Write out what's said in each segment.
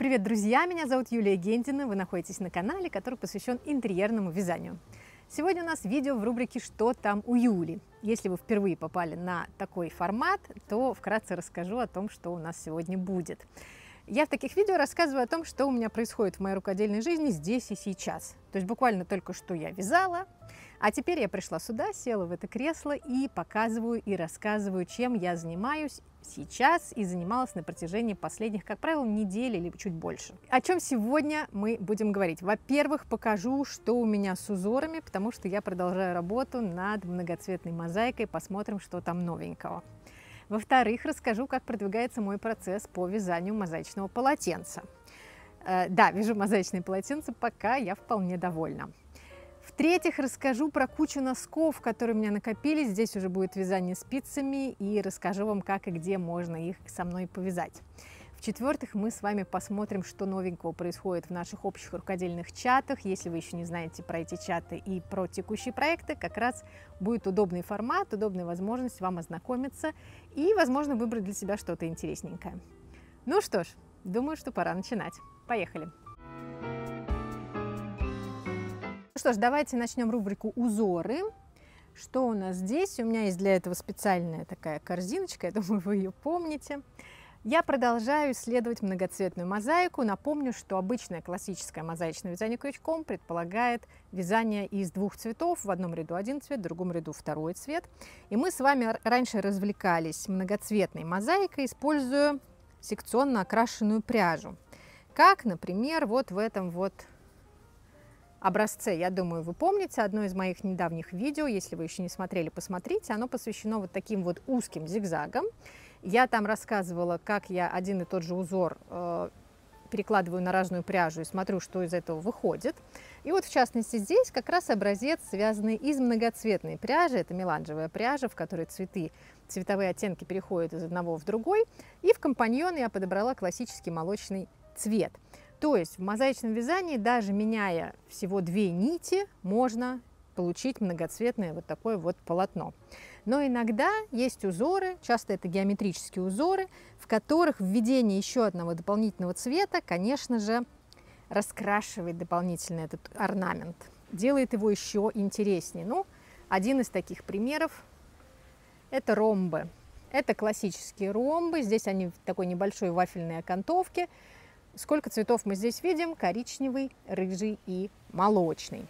Привет, друзья! Меня зовут Юлия Гендина. Вы находитесь на канале, который посвящен интерьерному вязанию. Сегодня у нас видео в рубрике «Что там у Юли?». Если вы впервые попали на такой формат, то вкратце расскажу о том, что у нас сегодня будет. Я в таких видео рассказываю о том, что у меня происходит в моей рукодельной жизни здесь и сейчас. То есть буквально только что я вязала, а теперь я пришла сюда, села в это кресло и показываю и рассказываю, чем я занимаюсь сейчас и занималась на протяжении последних, как правило, недели или чуть больше. О чем сегодня мы будем говорить? Во-первых, покажу, что у меня с узорами, потому что я продолжаю работу над многоцветной мозаикой, посмотрим, что там новенького. Во-вторых, расскажу, как продвигается мой процесс по вязанию мозаичного полотенца. Да, вяжу мозаичные полотенца, пока я вполне довольна. В-третьих, расскажу про кучу носков, которые у меня накопились. Здесь уже будет вязание спицами, и расскажу вам, как и где можно их со мной повязать. В-четвертых, мы с вами посмотрим, что новенького происходит в наших общих рукодельных чатах. Если вы еще не знаете про эти чаты и про текущие проекты, как раз будет удобный формат, удобная возможность вам ознакомиться и, возможно, выбрать для себя что-то интересненькое. Ну что ж, думаю, что пора начинать. Поехали! Что ж, давайте начнем рубрику «Узоры». Что у нас здесь? У меня есть для этого специальная такая корзиночка, я думаю, вы ее помните. Я продолжаю исследовать многоцветную мозаику. Напомню, что обычное классическое мозаичное вязание крючком предполагает вязание из двух цветов. В одном ряду один цвет, в другом ряду второй цвет. И мы с вами раньше развлекались многоцветной мозаикой, используя секционно окрашенную пряжу. Как, например, вот в этом вот образце, я думаю, вы помните, одно из моих недавних видео, если вы еще не смотрели, посмотрите, оно посвящено вот таким вот узким зигзагам. Я там рассказывала, как я один и тот же узор перекладываю на разную пряжу и смотрю, что из этого выходит. И вот, в частности, здесь как раз образец, связанный из многоцветной пряжи. Это меланжевая пряжа, в которой цветовые оттенки переходят из одного в другой. И в компаньон я подобрала классический молочный цвет. То есть в мозаичном вязании, даже меняя всего две нити, можно получить многоцветное вот такое вот полотно. Но иногда есть узоры, часто это геометрические узоры, в которых введение еще одного дополнительного цвета, конечно же, раскрашивает дополнительно этот орнамент, делает его еще интереснее. Ну, один из таких примеров – это ромбы. Это классические ромбы, здесь они в такой небольшой вафельной окантовке. Сколько цветов мы здесь видим? Коричневый, рыжий и молочный.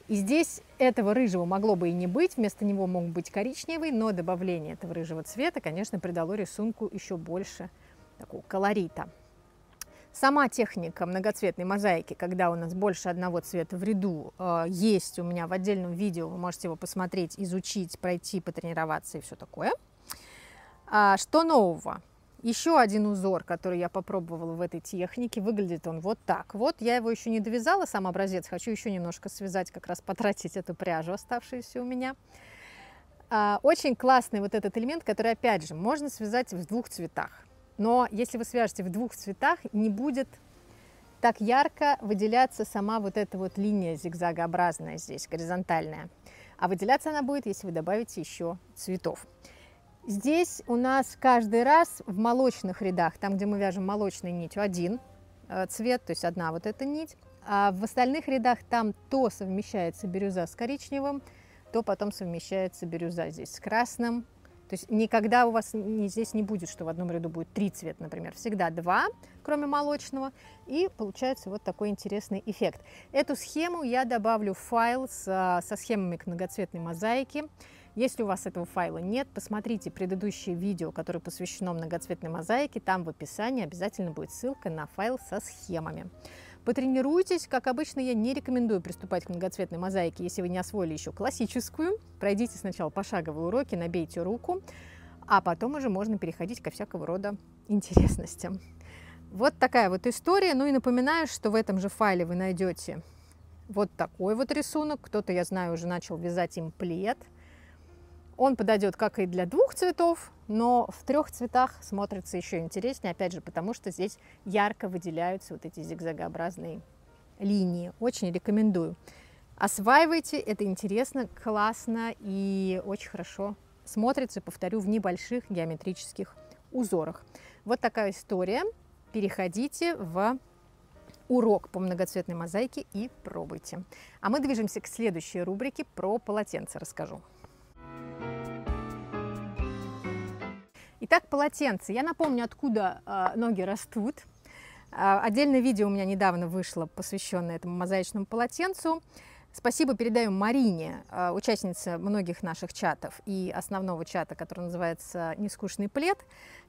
И здесь этого рыжего могло бы и не быть, вместо него мог быть коричневый, но добавление этого рыжего цвета, конечно, придало рисунку еще больше такого колорита. Сама техника многоцветной мозаики, когда у нас больше одного цвета в ряду, есть у меня в отдельном видео, вы можете его посмотреть, изучить, пройти, потренироваться и все такое. Что нового? Еще один узор, который я попробовала в этой технике, выглядит он вот так. Вот я его еще не довязала, сам образец, хочу еще немножко связать, как раз потратить эту пряжу, оставшуюся у меня. Очень классный вот этот элемент, который, опять же, можно связать в двух цветах. Но если вы свяжете в двух цветах, не будет так ярко выделяться сама вот эта вот линия зигзагообразная здесь, горизонтальная. А выделяться она будет, если вы добавите еще цветов. Здесь у нас каждый раз в молочных рядах, там, где мы вяжем молочной нитью, один цвет, то есть одна вот эта нить, а в остальных рядах там то совмещается бирюза с коричневым, то потом совмещается бирюза здесь с красным. То есть никогда у вас здесь не будет, что в одном ряду будет три цвета, например, всегда два, кроме молочного, и получается вот такой интересный эффект. Эту схему я добавлю в файл со схемами к многоцветной мозаике. Если у вас этого файла нет, посмотрите предыдущее видео, которое посвящено многоцветной мозаике. Там в описании обязательно будет ссылка на файл со схемами. Потренируйтесь. Как обычно, я не рекомендую приступать к многоцветной мозаике, если вы не освоили еще классическую. Пройдите сначала пошаговые уроки, набейте руку, а потом уже можно переходить ко всякого рода интересностям. Вот такая вот история. Ну и напоминаю, что в этом же файле вы найдете вот такой вот рисунок. Кто-то, я знаю, уже начал вязать им плед. Он подойдет как и для двух цветов, но в трех цветах смотрится еще интереснее, опять же, потому что здесь ярко выделяются вот эти зигзагообразные линии. Очень рекомендую. Осваивайте, это интересно, классно и очень хорошо смотрится, повторю, в небольших геометрических узорах. Вот такая история. переходите в урок по многоцветной мозаике и пробуйте. А мы движемся к следующей рубрике, про полотенце расскажу. Итак, полотенце. Я напомню, откуда ноги растут. Отдельное видео у меня недавно вышло, посвященное этому мозаичному полотенцу. Спасибо передаю Марине, участнице многих наших чатов и основного чата, который называется «Нескучный плед»,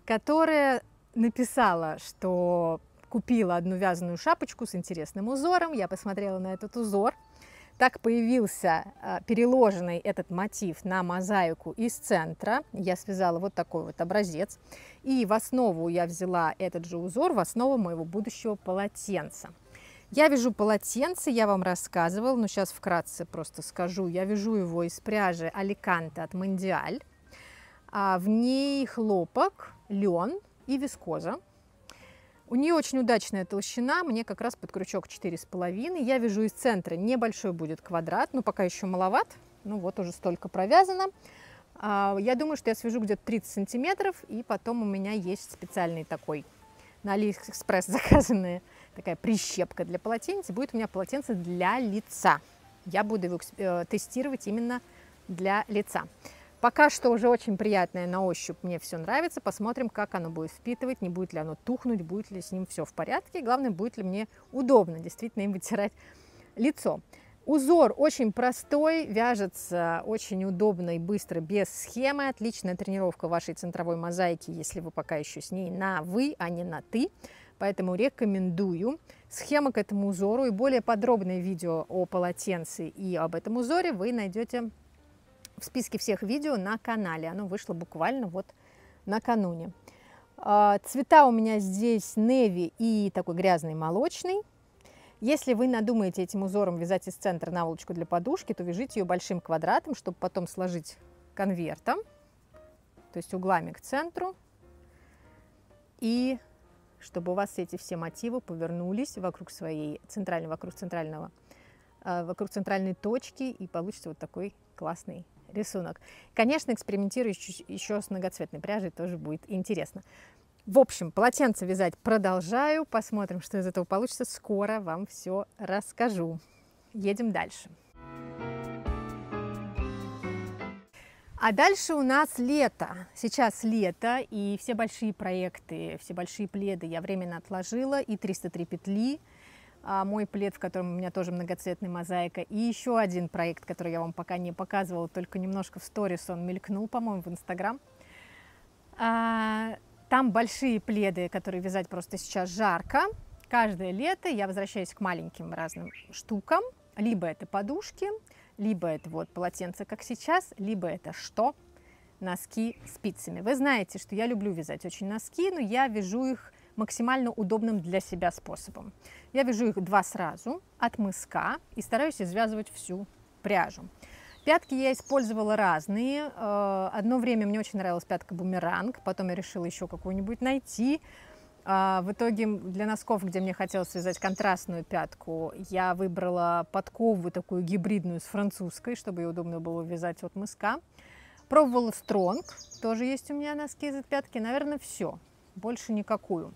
которая написала, что купила одну вязаную шапочку с интересным узором. Я посмотрела на этот узор. Так появился переложенный этот мотив на мозаику из центра. Я связала вот такой вот образец. И в основу я взяла этот же узор, в основу моего будущего полотенца. Я вяжу полотенце, я вам рассказывала, но сейчас вкратце просто скажу. Я вяжу его из пряжи Аликанте от Мондиаль. В ней хлопок, лен и вискоза. У нее очень удачная толщина, мне как раз под крючок 4,5. Я вяжу из центра, небольшой будет квадрат, но пока еще маловат. Ну вот уже столько провязано. Я думаю, что я свяжу где-то 30 сантиметров, и потом у меня есть специальный такой на Алиэкспресс заказанная такая прищепка для полотенца. Будет у меня полотенце для лица. Я буду его тестировать именно для лица. Пока что уже очень приятное на ощупь, мне все нравится. Посмотрим, как оно будет впитывать, не будет ли оно тухнуть, будет ли с ним все в порядке. Главное, будет ли мне удобно действительно им вытирать лицо. Узор очень простой, вяжется очень удобно и быстро, без схемы. Отличная тренировка вашей центровой мозаики, если вы пока еще с ней на «вы», а не на «ты». Поэтому рекомендую. Схема к этому узору и более подробное видео о полотенце и об этом узоре вы найдете в списке всех видео на канале. Оно вышло буквально вот накануне. Цвета у меня здесь неви и такой грязный молочный. Если вы надумаете этим узором вязать из центра наволочку для подушки, то вяжите ее большим квадратом, чтобы потом сложить конвертом, то есть углами к центру, и чтобы у вас эти все мотивы повернулись вокруг своей вокруг центральной точки, и получится вот такой классный рисунок. Конечно, экспериментирую еще с многоцветной пряжей, тоже будет интересно. В общем, полотенце вязать продолжаю. Посмотрим, что из этого получится. Скоро вам все расскажу. Едем дальше. А дальше у нас лето. Сейчас лето, и все большие проекты, все большие пледы я временно отложила. И 303 петли. Мой плед, в котором у меня тоже многоцветная мозаика. И еще один проект, который я вам пока не показывала, только немножко в сторис он мелькнул, по-моему, в Инстаграм. Там большие пледы, которые вязать просто сейчас жарко. Каждое лето я возвращаюсь к маленьким разным штукам. Либо это подушки, либо это вот полотенце, как сейчас, либо это что? Носки спицами. Вы знаете, что я люблю вязать очень носки, но я вяжу их максимально удобным для себя способом. Я вяжу их два сразу от мыска и стараюсь извязывать всю пряжу. Пятки я использовала разные. Одно время мне очень нравилась пятка бумеранг, потом я решила еще какую-нибудь найти. В итоге для носков, где мне хотелось связать контрастную пятку, я выбрала подкову такую гибридную с французской, чтобы ее удобно было вязать от мыска. Пробовала стронг, тоже есть у меня носки из пятки. Наверное, все, больше никакую.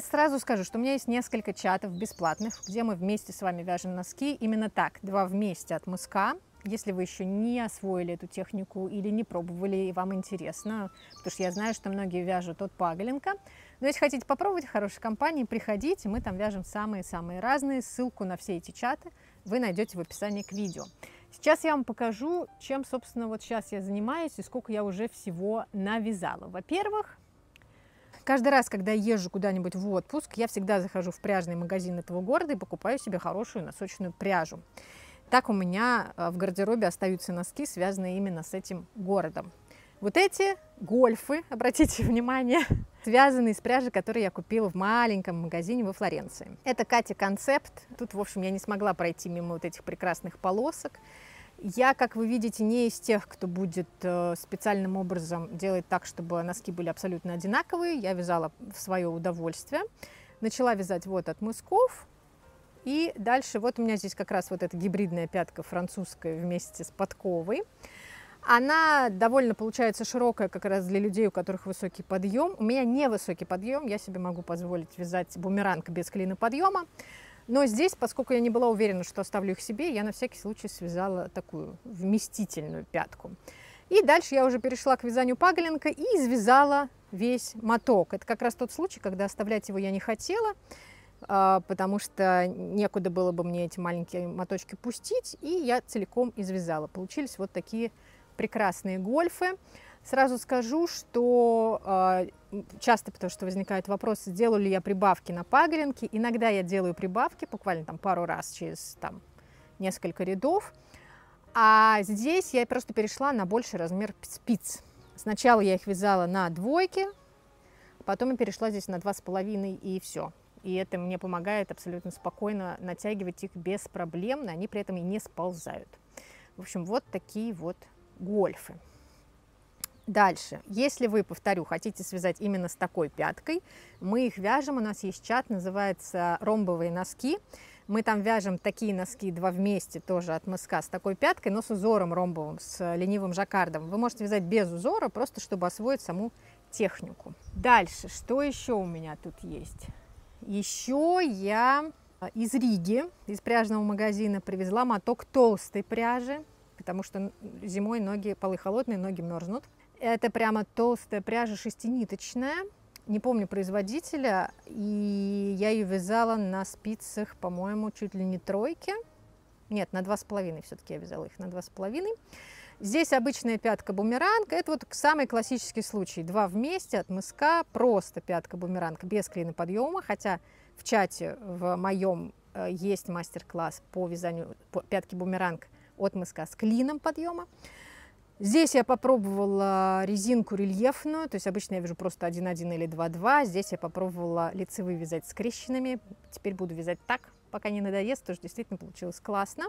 Сразу скажу, что у меня есть несколько чатов бесплатных, где мы вместе с вами вяжем носки. Именно так, два вместе от мыска. Если вы еще не освоили эту технику или не пробовали, и вам интересно, потому что я знаю, что многие вяжут от Паголенко. Но если хотите попробовать в хорошей компании, приходите, мы там вяжем самые-самые разные. Ссылку на все эти чаты вы найдете в описании к видео. Сейчас я вам покажу, чем, собственно, вот сейчас я занимаюсь и сколько я уже всего навязала. Во-первых, каждый раз, когда я езжу куда-нибудь в отпуск, я всегда захожу в пряжный магазин этого города и покупаю себе хорошую носочную пряжу. Так у меня в гардеробе остаются носки, связанные именно с этим городом. Вот эти гольфы, обратите внимание, связаны из пряжи, которую я купила в маленьком магазине во Флоренции. Это Катя Концепт. Тут, в общем, я не смогла пройти мимо вот этих прекрасных полосок. Я, как вы видите, не из тех, кто будет специальным образом делать так, чтобы носки были абсолютно одинаковые. Я вязала в свое удовольствие. Начала вязать вот от мысков. И дальше вот у меня здесь как раз вот эта гибридная пятка французская вместе с подковой. Она довольно получается широкая как раз для людей, у которых высокий подъем. У меня не высокий подъем, я себе могу позволить вязать бумеранг без клиноподъема. Но здесь, поскольку я не была уверена, что оставлю их себе, я на всякий случай связала такую вместительную пятку. И дальше я уже перешла к вязанию паголенка и извязала весь моток. Это как раз тот случай, когда оставлять его я не хотела, потому что некуда было бы мне эти маленькие моточки пустить, и я целиком извязала. Получились вот такие прекрасные гольфы. Сразу скажу, что часто, потому что возникают вопросы, делаю ли я прибавки на паголенке. Иногда я делаю прибавки, буквально там пару раз через несколько рядов. А здесь я просто перешла на больший размер спиц. Сначала я их вязала на двойке, потом я перешла здесь на 2,5 и все. И это мне помогает абсолютно спокойно натягивать их без проблем, они при этом и не сползают. В общем, вот такие вот гольфы. Дальше, если вы, повторю, хотите связать именно с такой пяткой, мы их вяжем, у нас есть чат, называется «Ромбовые носки». Мы там вяжем такие носки 2 вместе, тоже от мыска, с такой пяткой, но с узором ромбовым, с ленивым жаккардом. Вы можете вязать без узора, просто чтобы освоить саму технику. Дальше, что еще у меня тут есть? Еще я из Риги, из пряжного магазина, привезла моток толстой пряжи, потому что зимой полы холодные, ноги мерзнут. Это прямо толстая пряжа, шестиниточная, не помню производителя, и я ее вязала на спицах, по-моему, чуть ли не тройки. Нет, на 2,5 все-таки я вязала их, на 2,5. Здесь обычная пятка бумеранг, это вот самый классический случай, 2 вместе от мыска, просто пятка бумеранг без клиноподъема, хотя в чате в моем есть мастер-класс по вязанию пятки бумеранг от мыска с клином подъема. Здесь я попробовала резинку рельефную, то есть обычно я вяжу просто 1,1 или 2,2. Здесь я попробовала лицевые вязать скрещенными. Теперь буду вязать так, пока не надоест, потому что действительно получилось классно.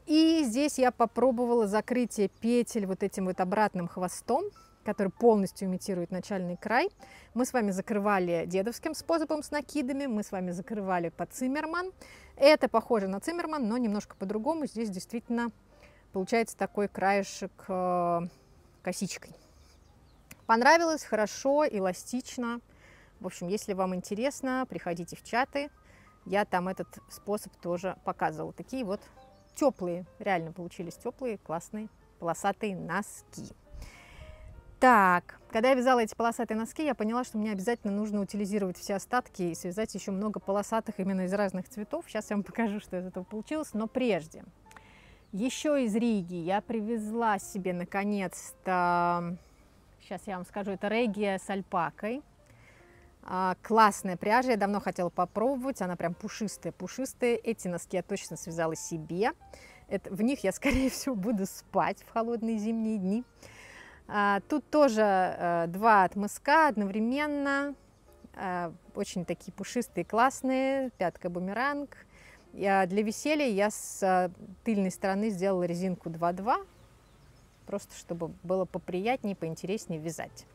И здесь я попробовала закрытие петель вот этим вот обратным хвостом, который полностью имитирует начальный край. Мы с вами закрывали дедовским способом с накидами, мы с вами закрывали по Циммерман. Это похоже на Циммерман, но немножко по-другому. Здесь действительно получается такой краешек косичкой. Понравилось, хорошо, эластично. В общем, если вам интересно, приходите в чаты. Я там этот способ тоже показывала. Такие вот теплые, реально получились теплые, классные, полосатые носки. Так, когда я вязала эти полосатые носки, я поняла, что мне обязательно нужно утилизировать все остатки и связать еще много полосатых именно из разных цветов. Сейчас я вам покажу, что из этого получилось, но прежде. Еще из Риги я привезла себе наконец-то, сейчас я вам скажу, это регия с альпакой. Классная пряжа, я давно хотела попробовать, она прям пушистая. Эти носки я точно связала себе. В них я, скорее всего, буду спать в холодные зимние дни. Тут тоже 2 от мыска одновременно, очень такие пушистые, классные, пятка бумеранг. Для веселья я с тыльной стороны сделала резинку 2,2, просто чтобы было поприятнее, поинтереснее вязать.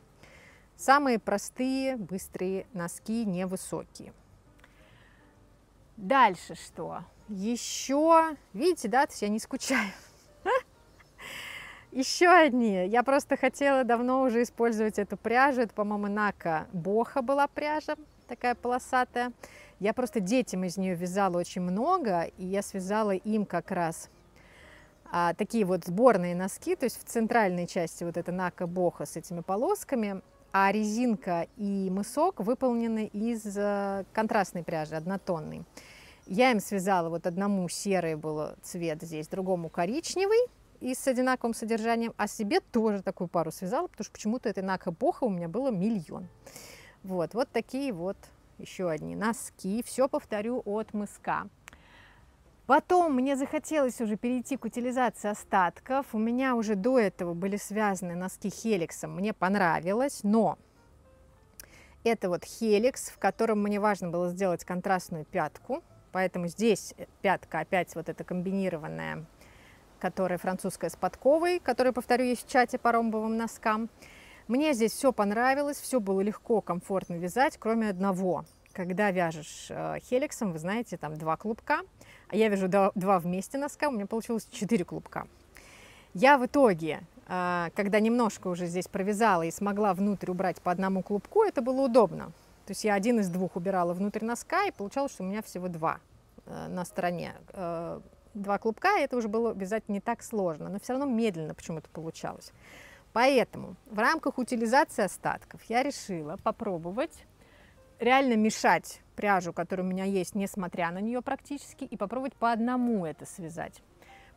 Самые простые, быстрые носки, невысокие. Дальше что? Еще, видите, да, то есть я не скучаю. Еще одни. Я просто хотела давно уже использовать эту пряжу. Это, по-моему, Нака Боха была пряжа, такая полосатая. Я просто детям из нее вязала очень много, и я связала им как раз такие вот сборные носки, то есть в центральной части вот эта Нака Боха с этими полосками, а резинка и мысок выполнены из контрастной пряжи, однотонной. Я им связала, вот одному серый был цвет здесь, другому коричневый, и с одинаковым содержанием, а себе тоже такую пару связала, потому что почему-то этой Нака Боха у меня было миллион. Вот такие вот еще одни носки. Все повторю от мыска. Потом мне захотелось уже перейти к утилизации остатков. У меня уже до этого были связаны носки хеликсом. Мне понравилось, но это вот хеликс, в котором мне важно было сделать контрастную пятку. Поэтому здесь пятка опять вот эта комбинированная, которая французская с подковой, которая, повторю, есть в чате по ромбовым носкам. Мне здесь все понравилось, все было легко, комфортно вязать, кроме одного. Когда вяжешь хеликсом, вы знаете, там 2 клубка, а я вяжу 2 вместе носка, у меня получилось 4 клубка. Я в итоге когда немножко уже здесь провязала и смогла внутрь убрать по одному клубку, это было удобно. То есть я один из двух убирала внутрь носка, и получалось, что у меня всего два на стороне. Два клубка, и это уже было вязать не так сложно, но все равно медленно почему-то получалось. Поэтому в рамках утилизации остатков я решила попробовать реально мешать пряжу, которая у меня есть, несмотря на нее практически, и попробовать по одному это связать.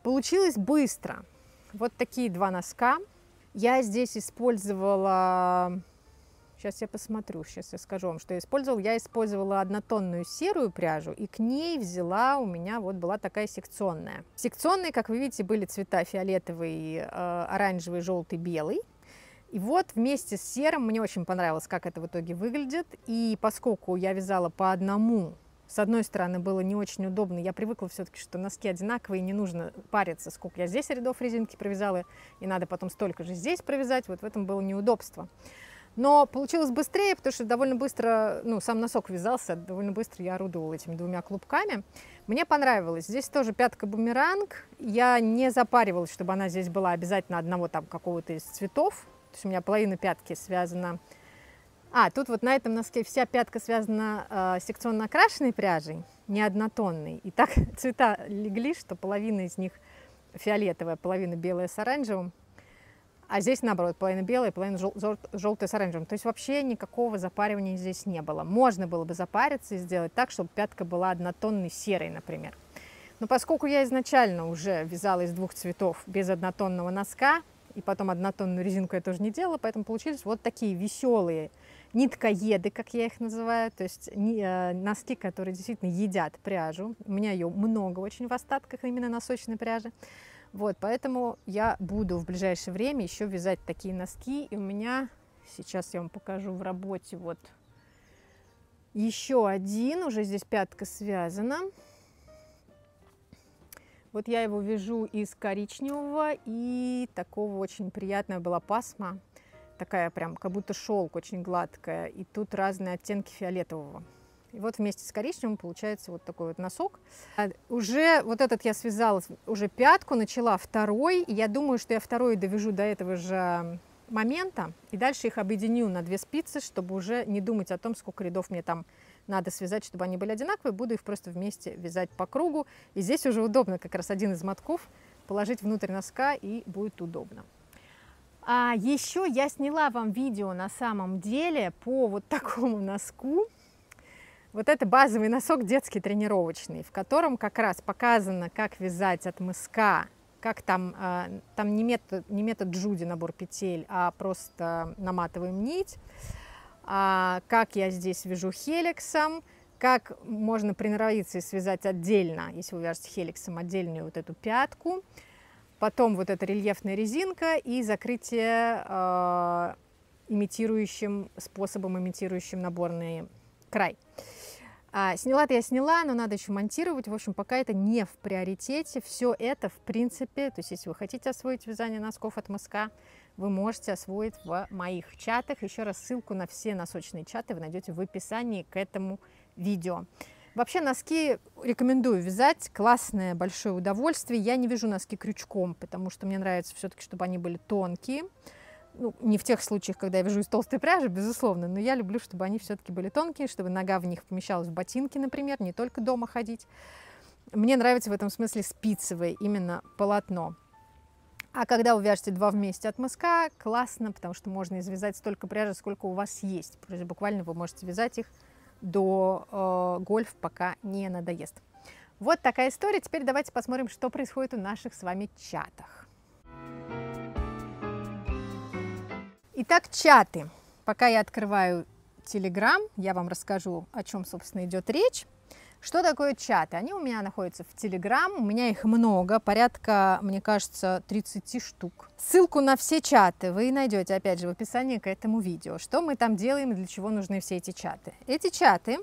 Получилось быстро. Вот такие два носка. Я здесь использовала... Сейчас я посмотрю, сейчас я скажу вам, что я использовала. Я использовала однотонную серую пряжу, и к ней взяла, у меня вот была такая секционная. Секционные, как вы видите, были цвета фиолетовый, оранжевый, желтый, белый. И вот вместе с серым мне очень понравилось, как это в итоге выглядит. И поскольку я вязала по одному, с одной стороны, было не очень удобно. Я привыкла все-таки, что носки одинаковые, не нужно париться, сколько я здесь рядов резинки провязала, и надо потом столько же здесь провязать. Вот в этом было неудобство. Но получилось быстрее, потому что довольно быстро, сам носок вязался, довольно быстро я орудовала этими двумя клубками. Мне понравилось. Здесь тоже пятка-бумеранг. Я не запаривалась, чтобы она здесь была обязательно одного там какого-то из цветов. То есть у меня половина пятки связана... тут вот на этом носке вся пятка связана секционно окрашенной пряжей, не однотонной. И так цвета легли, что половина из них фиолетовая, половина белая с оранжевым. А здесь, наоборот, половина белая, половина желтая с оранжевым. То есть вообще никакого запаривания здесь не было. Можно было бы запариться и сделать так, чтобы пятка была однотонной серой, например. Но поскольку я изначально уже вязала из двух цветов без однотонного носка, и потом однотонную резинку я тоже не делала, поэтому получились вот такие веселые ниткоеды, как я их называю, то есть носки, которые действительно едят пряжу. У меня ее много очень в остатках именно носочной пряжи. Вот, поэтому я буду в ближайшее время еще вязать такие носки. И у меня, сейчас я вам покажу в работе, вот еще один, уже здесь пятка связана. Вот я его вяжу из коричневого и такого очень приятная была пасма. Такая прям, как будто шелк, очень гладкая. И тут разные оттенки фиолетового. И вот вместе с коричневым получается вот такой вот носок. Уже вот этот я связала, уже пятку, начала второй. И я думаю, что я второй довяжу до этого же момента. И дальше их объединю на 2 спицы, чтобы уже не думать о том, сколько рядов мне там надо связать, чтобы они были одинаковые. Буду их просто вместе вязать по кругу. И здесь уже удобно как раз один из мотков положить внутрь носка, и будет удобно. А еще я сняла вам видео на самом деле по вот такому носку. Вот это базовый носок детский тренировочный, в котором как раз показано, как вязать от мыска, как там не метод Джуди набор петель, а просто наматываем нить, как я здесь вяжу хеликсом, как можно приноровиться и связать отдельно, если вы вяжете хеликсом, отдельную вот эту пятку, потом вот эта рельефная резинка и закрытие имитирующим способом, имитирующим наборный край. Сняла-то я сняла, но надо еще монтировать. В общем, пока это не в приоритете. Все это, в принципе, то есть если вы хотите освоить вязание носков от мыска, вы можете освоить в моих чатах. Еще раз ссылку на все носочные чаты вы найдете в описании к этому видео. Вообще носки рекомендую вязать. Классное, большое удовольствие. Я не вяжу носки крючком, потому что мне нравится все-таки, чтобы они были тонкие. Не в тех случаях, когда я вяжу из толстой пряжи, безусловно, но я люблю, чтобы они все-таки были тонкие, чтобы нога в них помещалась в ботинки, например, не только дома ходить. Мне нравится в этом смысле спицевое именно полотно. А когда вы вяжете 2 вместе от мыска, классно, потому что можно извязать столько пряжи, сколько у вас есть. То есть буквально вы можете вязать их до гольф, пока не надоест. Вот такая история. Теперь давайте посмотрим, что происходит в наших с вами чатах. Итак, чаты. Пока я открываю Telegram, я вам расскажу, о чем, собственно, идет речь. Что такое чаты? Они у меня находятся в Telegram, у меня их много, порядка, мне кажется, 30 штук. Ссылку на все чаты вы найдете, опять же, в описании к этому видео. Что мы там делаем и для чего нужны все эти чаты? Эти чаты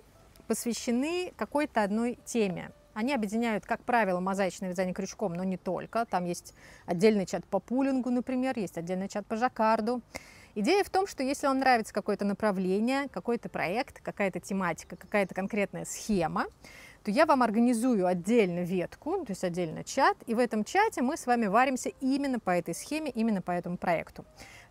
посвящены какой-то одной теме. Они объединяют, как правило, мозаичное вязание крючком, но не только. Там есть отдельный чат по пулингу, например, есть отдельный чат по жаккарду. Идея в том, что если вам нравится какое-то направление, какой-то проект, какая-то тематика, какая-то конкретная схема, то я вам организую отдельно ветку, то есть отдельно чат, и в этом чате мы с вами варимся именно по этой схеме, именно по этому проекту.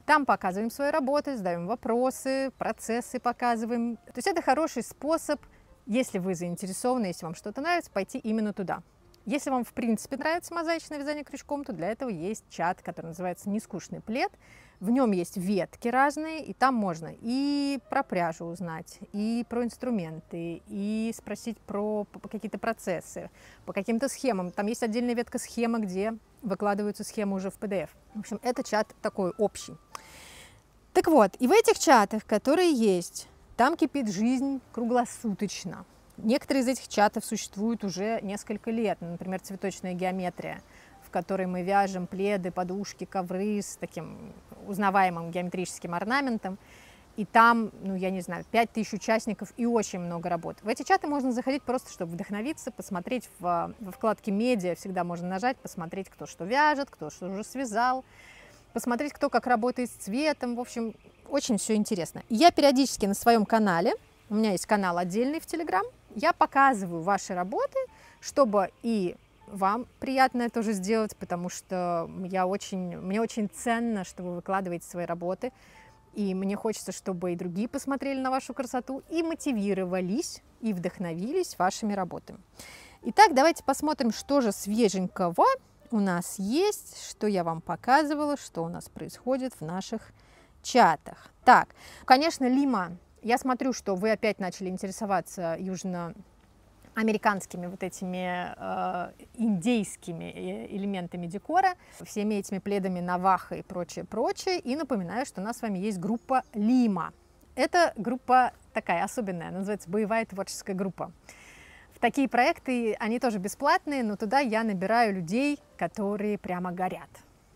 Там показываем свои работы, задаем вопросы, процессы показываем. То есть это хороший способ, если вы заинтересованы, если вам что-то нравится, пойти именно туда. Если вам в принципе нравится мозаичное вязание крючком, то для этого есть чат, который называется «Нескучный плед». В нем есть ветки разные, и там можно и про пряжу узнать, и про инструменты, и спросить про какие-то процессы, по каким-то схемам. Там есть отдельная ветка схема, где выкладываются схемы уже в PDF. В общем, это чат такой общий. Так вот, и в этих чатах, которые есть, там кипит жизнь круглосуточно. Некоторые из этих чатов существуют уже несколько лет, например, «Цветочная геометрия», в которой мы вяжем пледы, подушки, ковры с таким узнаваемым геометрическим орнаментом. И там, ну, я не знаю, 5000 участников и очень много работ. В эти чаты можно заходить просто, чтобы вдохновиться, посмотреть во вкладке «Медиа», всегда можно нажать, посмотреть, кто что вяжет, кто что уже связал, посмотреть, кто как работает с цветом. В общем, очень все интересно. И я периодически на своем канале, у меня есть канал отдельный в Telegram, я показываю ваши работы, чтобы и вам приятно это тоже сделать, потому что мне очень ценно, что вы выкладываете свои работы, и мне хочется, чтобы и другие посмотрели на вашу красоту и мотивировались, и вдохновились вашими работами. Итак, давайте посмотрим, что же свеженького у нас есть, что я вам показывала, что у нас происходит в наших чатах. Так, конечно, Лима, я смотрю, что вы опять начали интересоваться южноамериканскими вот этими индейскими элементами декора, всеми этими пледами наваха и прочее, прочее. И напоминаю, что у нас с вами есть группа Лима. Это группа такая особенная, она называется «Боевая творческая группа». В такие проекты, они тоже бесплатные, но туда я набираю людей, которые прямо горят,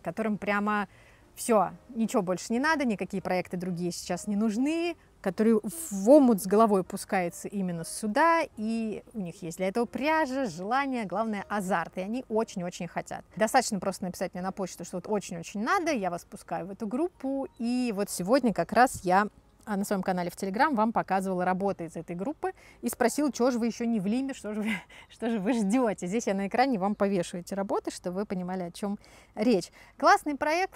которым прямо все, ничего больше не надо, никакие проекты другие сейчас не нужны, который в омут с головой пускается именно сюда, и у них есть для этого пряжа, желание, главное, азарт, и они очень-очень хотят. Достаточно просто написать мне на почту, что вот очень-очень надо, я вас пускаю в эту группу, и вот сегодня как раз я на своем канале в Telegram вам показывала работы из этой группы и спросила, чего же вы еще не в Лиме, что же вы ждете. Здесь я на экране вам повешу эти работы, чтобы вы понимали, о чем речь. Классный проект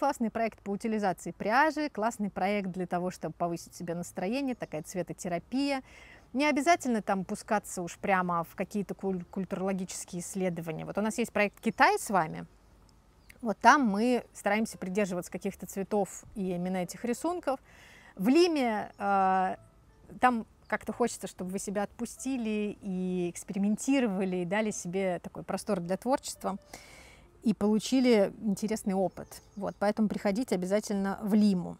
по утилизации пряжи, классный проект для того, чтобы повысить себе настроение, такая цветотерапия. Не обязательно там пускаться уж прямо в какие-то культурологические исследования. Вот у нас есть проект «Китай» с вами. Вот там мы стараемся придерживаться каких-то цветов и именно этих рисунков. В Лиме там как-то хочется, чтобы вы себя отпустили и экспериментировали, и дали себе такой простор для творчества, и получили интересный опыт. Вот, поэтому приходите обязательно в Лиму.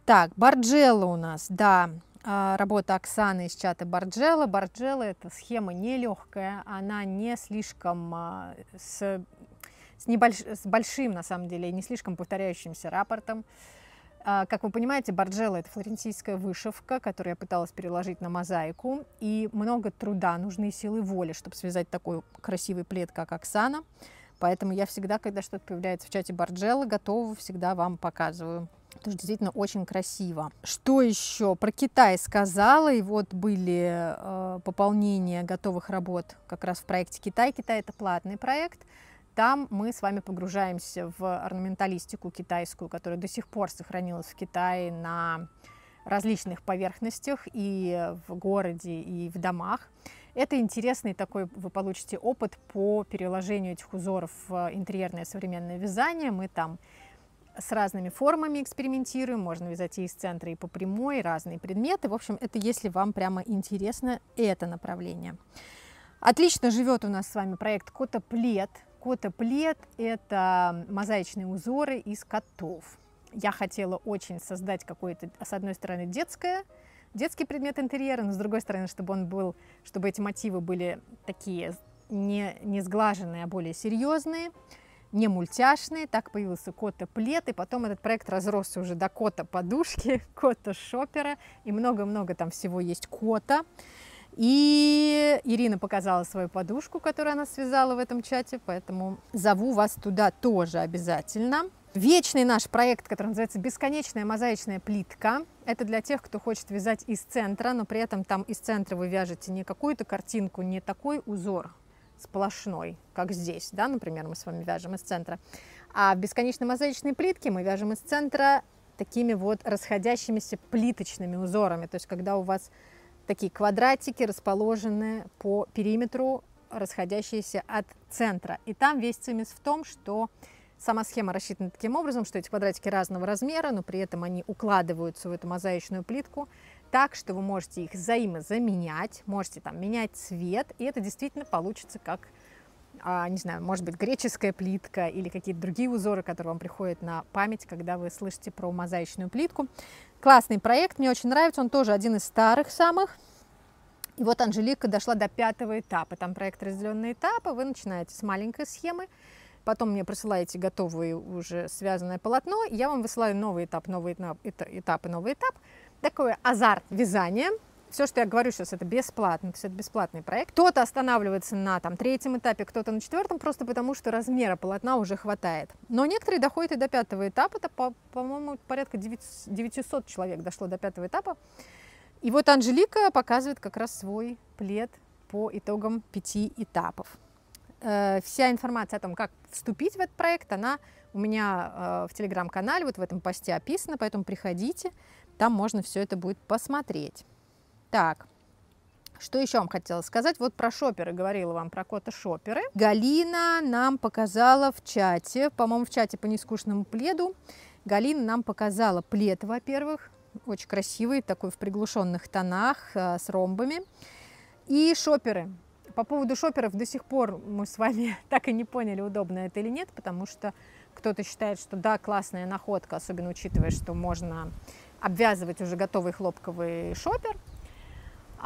Так, Барджелла у нас, да, работа Оксаны из чата Барджелла. Барджелла — это схема нелегкая, она не слишком с большим, на самом деле, и не слишком повторяющимся раппортом. Как вы понимаете, Барджелла — это флорентийская вышивка, которую я пыталась переложить на мозаику, и много труда, нужны силы воли, чтобы связать такой красивый плед, как Оксана. Поэтому я всегда, когда что-то появляется в чате Барджелла, готова, всегда вам показываю. Это действительно очень красиво. Что еще? Про Китай сказала, и вот были пополнения готовых работ как раз в проекте Китай. Китай — это платный проект. Там мы с вами погружаемся в орнаменталистику китайскую, которая до сих пор сохранилась в Китае на различных поверхностях и в городе, и в домах. Это интересный такой, вы получите опыт по переложению этих узоров в интерьерное современное вязание. Мы там с разными формами экспериментируем, можно вязать и из центра, и по прямой, и разные предметы. В общем, это если вам прямо интересно это направление. Отлично живет у нас с вами проект Кота-плед. Кота-плед – это мозаичные узоры из котов. Я хотела очень создать какой-то, с одной стороны, детский предмет интерьера, но с другой стороны, чтобы эти мотивы были такие не сглаженные, а более серьезные, не мультяшные. Так появился Кота-плед, и потом этот проект разросся уже до кота-подушки, кота-шопера, и много-много там всего есть кота. И Ирина показала свою подушку, которую она связала в этом чате, поэтому зову вас туда тоже обязательно. Вечный наш проект, который называется «Бесконечная мозаичная плитка». Это для тех, кто хочет вязать из центра, но при этом там из центра вы вяжете не какую-то картинку, не такой узор сплошной, как здесь, да, например, мы с вами вяжем из центра. А в бесконечной мозаичной плитке мы вяжем из центра такими вот расходящимися плиточными узорами. То есть когда у вас такие квадратики расположены по периметру, расходящиеся от центра. И там весь цимис в том, что сама схема рассчитана таким образом, что эти квадратики разного размера, но при этом они укладываются в эту мозаичную плитку так, что вы можете их взаимозаменять, можете там менять цвет, и это действительно получится как, не знаю, может быть, греческая плитка или какие-то другие узоры, которые вам приходят на память, когда вы слышите про мозаичную плитку. Классный проект, мне очень нравится, он тоже один из старых самых. И вот Анжелика дошла до 5-го этапа. Там проект разделен на этапы, вы начинаете с маленькой схемы, потом мне присылаете готовое уже связанное полотно, и я вам высылаю новый этап, новый этап и новый этап. Такой азарт вязания. Все, что я говорю сейчас, это бесплатно, то есть это бесплатный проект. Кто-то останавливается на 3-м этапе, кто-то на 4-м, просто потому что размера полотна уже хватает. Но некоторые доходят и до 5-го этапа, это, по-моему, порядка 900 человек дошло до 5-го этапа. И вот Анжелика показывает как раз свой плед по итогам 5 этапов. Вся информация о том, как вступить в этот проект, она у меня в телеграм-канале, вот в этом посте описана, поэтому приходите, там можно все это будет посмотреть. Так, что еще вам хотела сказать? Вот про шоперы, говорила вам про кота-шоперы. Галина нам показала в чате, по-моему, в чате по нескучному пледу, Галина нам показала плед, во-первых, очень красивый, такой в приглушенных тонах, с ромбами, и шоперы. По поводу шоперов до сих пор мы с вами так и не поняли, удобно это или нет, потому что кто-то считает, что да, классная находка, особенно учитывая, что можно обвязывать уже готовый хлопковый шопер,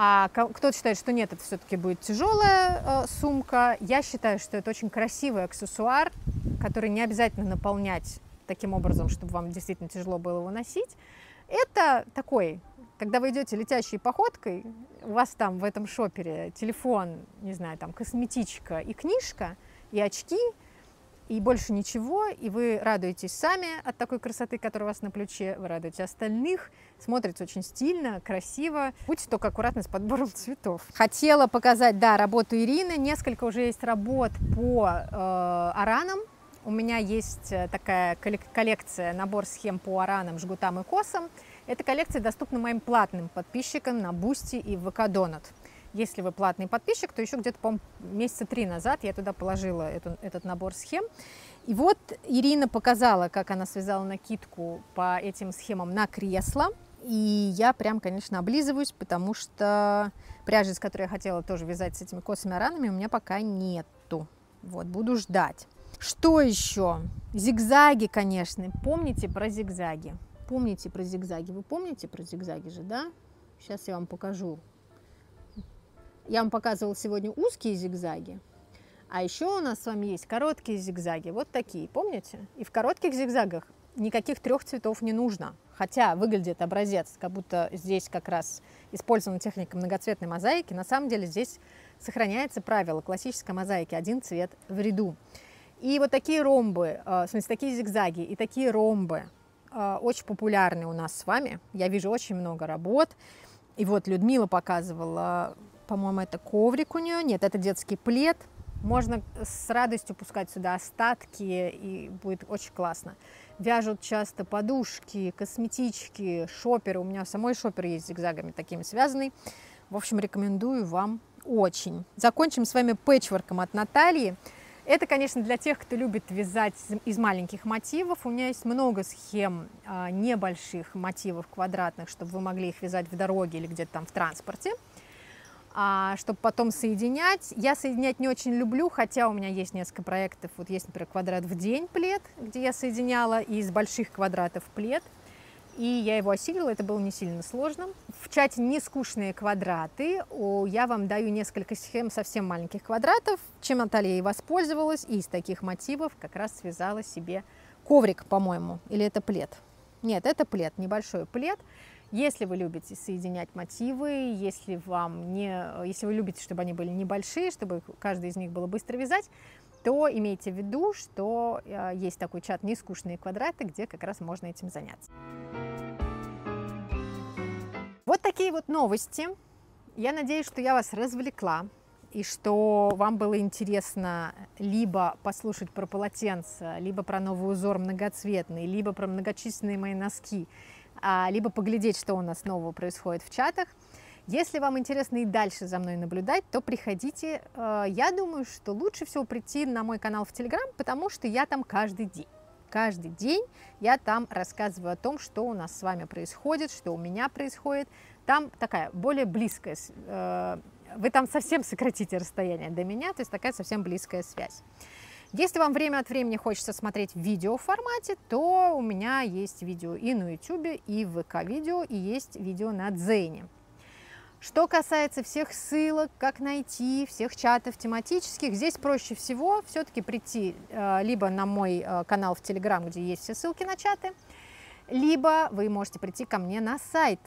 а кто-то считает, что нет, это все-таки будет тяжелая сумка. Я считаю, что это очень красивый аксессуар, который не обязательно наполнять таким образом, чтобы вам действительно тяжело было его носить. Это такой, когда вы идете летящей походкой, у вас там в этом шопере телефон, не знаю, там косметичка и книжка, и очки, и больше ничего, и вы радуетесь сами от такой красоты, которая у вас на плече, вы радуете остальных, смотрится очень стильно, красиво. Будьте только аккуратны с подбором цветов. Хотела показать, да, работу Ирины, несколько уже есть работ по аранам. У меня есть такая коллекция, набор схем по аранам, жгутам и косам. Эта коллекция доступна моим платным подписчикам на Бусти и в ВК-Донат. Если вы платный подписчик, то еще где-то, по-моему, месяца 3 назад я туда положила этот набор схем. И вот Ирина показала, как она связала накидку по этим схемам на кресло. И я прям, конечно, облизываюсь, потому что пряжи, с которой я хотела тоже вязать с этими косыми аранами, у меня пока нету. Вот, буду ждать. Что еще? Зигзаги, конечно. Помните про зигзаги? Помните про зигзаги? Вы помните про зигзаги же, да? Сейчас я вам покажу. Я вам показывала сегодня узкие зигзаги, а еще у нас с вами есть короткие зигзаги, вот такие, помните? И в коротких зигзагах никаких 3 цветов не нужно, хотя выглядит образец, как будто здесь как раз использована техника многоцветной мозаики. На самом деле здесь сохраняется правило классической мозаики: 1 цвет в ряду. И вот такие ромбы, в смысле такие зигзаги и такие ромбы очень популярны у нас с вами. Я вижу очень много работ. И вот Людмила показывала, по-моему, это коврик у нее. Нет, это детский плед. Можно с радостью пускать сюда остатки, и будет очень классно. Вяжут часто подушки, косметички, шоперы. У меня самой шопер есть с зигзагами такими связанный. В общем, рекомендую вам очень. Закончим с вами пэтчворком от Натальи. Это, конечно, для тех, кто любит вязать из маленьких мотивов. У меня есть много схем небольших мотивов квадратных, чтобы вы могли их вязать в дороге или где-то там в транспорте, чтобы потом соединять. Я соединять не очень люблю, хотя у меня есть несколько проектов. Вот есть, например, квадрат в день плед, где я соединяла из больших квадратов плед. И я его осилила, это было не сильно сложно. В чате «Нескучные квадраты» я вам даю несколько схем совсем маленьких квадратов, чем Наталья и воспользовалась, и из таких мотивов как раз связала себе коврик, по-моему, или это плед? Нет, это плед, небольшой плед. Если вы любите соединять мотивы, если вы любите, чтобы они были небольшие, чтобы каждый из них было быстро вязать, то имейте в виду, что есть такой чат «Нескучные квадраты», где как раз можно этим заняться. Вот такие вот новости. Я надеюсь, что я вас развлекла и что вам было интересно либо послушать про полотенца, либо про новый узор многоцветный, либо про многочисленные мои носки, либо поглядеть, что у нас нового происходит в чатах. Если вам интересно и дальше за мной наблюдать, то приходите. Я думаю, что лучше всего прийти на мой канал в Telegram, потому что я там каждый день. Каждый день я там рассказываю о том, что у нас с вами происходит, что у меня происходит. Там такая более близкая, вы там совсем сократите расстояние до меня, то есть такая совсем близкая связь. Если вам время от времени хочется смотреть в видео формате, то у меня есть видео и на YouTube, и в ВК-видео, и есть видео на Дзене. Что касается всех ссылок, как найти, всех чатов тематических, здесь проще всего все-таки прийти либо на мой канал в Telegram, где есть все ссылки на чаты, либо вы можете прийти ко мне на сайт.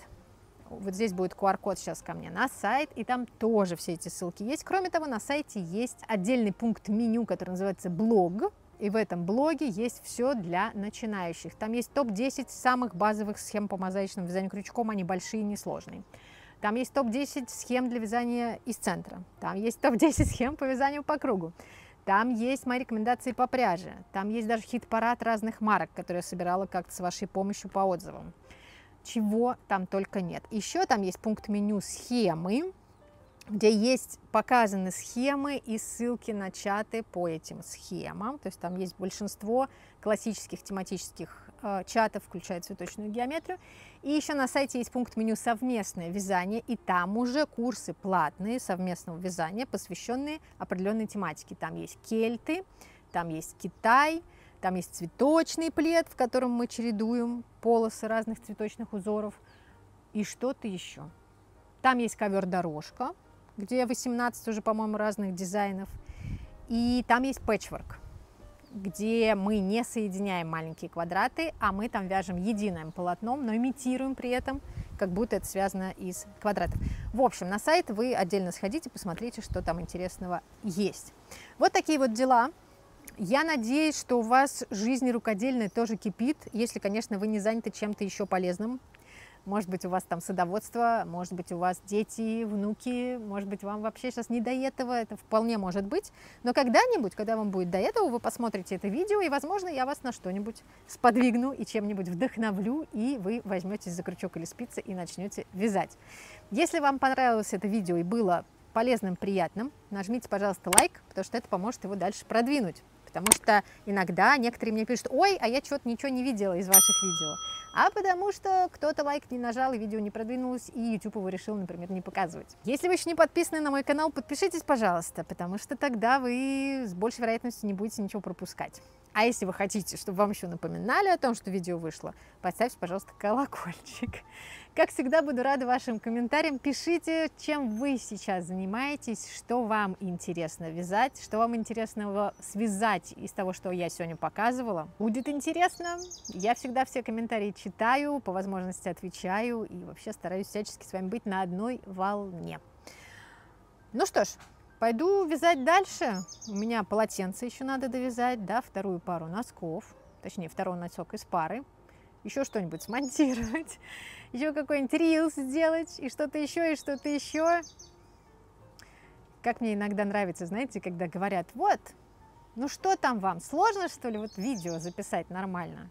Вот здесь будет QR-код сейчас ко мне на сайт, и там тоже все эти ссылки есть. Кроме того, на сайте есть отдельный пункт меню, который называется «Блог», и в этом блоге есть все для начинающих. Там есть топ-10 самых базовых схем по мозаичному вязанию крючком, они большие и несложные. Там есть топ-10 схем для вязания из центра, там есть топ-10 схем по вязанию по кругу, там есть мои рекомендации по пряже, там есть даже хит-парад разных марок, которые я собирала как-то с вашей помощью по отзывам. Чего там только нет. Еще там есть пункт меню «Схемы», где есть показаны схемы и ссылки на чаты по этим схемам. То есть там есть большинство классических тематических чатов, включая цветочную геометрию. И еще на сайте есть пункт меню «Совместное вязание», и там уже курсы платные совместного вязания, посвященные определенной тематике. Там есть кельты, там есть Китай, там есть цветочный плед, в котором мы чередуем полосы разных цветочных узоров, и что-то еще. Там есть ковер-дорожка, где 18 уже, по-моему, разных дизайнов, и там есть пэтчворк, где мы не соединяем маленькие квадраты, а мы там вяжем единым полотном, но имитируем при этом, как будто это связано из квадратов. В общем, на сайт вы отдельно сходите, посмотрите, что там интересного есть. Вот такие вот дела. Я надеюсь, что у вас жизнь рукодельная тоже кипит, если, конечно, вы не заняты чем-то еще полезным. Может быть, у вас там садоводство, может быть, у вас дети, внуки, может быть, вам вообще сейчас не до этого, это вполне может быть. Но когда-нибудь, когда вам будет до этого, вы посмотрите это видео, и, возможно, я вас на что-нибудь сподвигну и чем-нибудь вдохновлю, и вы возьметесь за крючок или спицы и начнете вязать. Если вам понравилось это видео и было полезным, приятным, нажмите, пожалуйста, лайк, потому что это поможет его дальше продвинуть. Потому что иногда некоторые мне пишут: ой, а я что-то ничего не видела из ваших видео. А потому что кто-то лайк не нажал, и видео не продвинулось, и YouTube его решил, например, не показывать. Если вы еще не подписаны на мой канал, подпишитесь, пожалуйста, потому что тогда вы с большей вероятностью не будете ничего пропускать. А если вы хотите, чтобы вам еще напоминали о том, что видео вышло, поставьте, пожалуйста, колокольчик. Как всегда, буду рада вашим комментариям. Пишите, чем вы сейчас занимаетесь, что вам интересно вязать, что вам интересного связать из того, что я сегодня показывала. Будет интересно. Я всегда все комментарии читаю, по возможности отвечаю и вообще стараюсь всячески с вами быть на одной волне. Ну что ж, пойду вязать дальше. У меня полотенце еще надо довязать, да, вторую пару носков, точнее, второй носок из пары. Еще что-нибудь смонтировать, еще какой-нибудь рилс сделать, и что-то еще, и что-то еще. Как мне иногда нравится, знаете, когда говорят: вот, ну что там вам, сложно, что ли, вот видео записать нормально?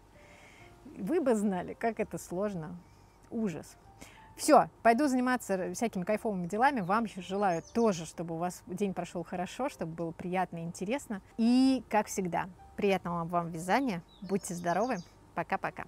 Вы бы знали, как это сложно. Ужас. Все, пойду заниматься всякими кайфовыми делами. Вам желаю тоже, чтобы у вас день прошел хорошо, чтобы было приятно и интересно. И, как всегда, приятного вам вязания. Будьте здоровы. Пока-пока.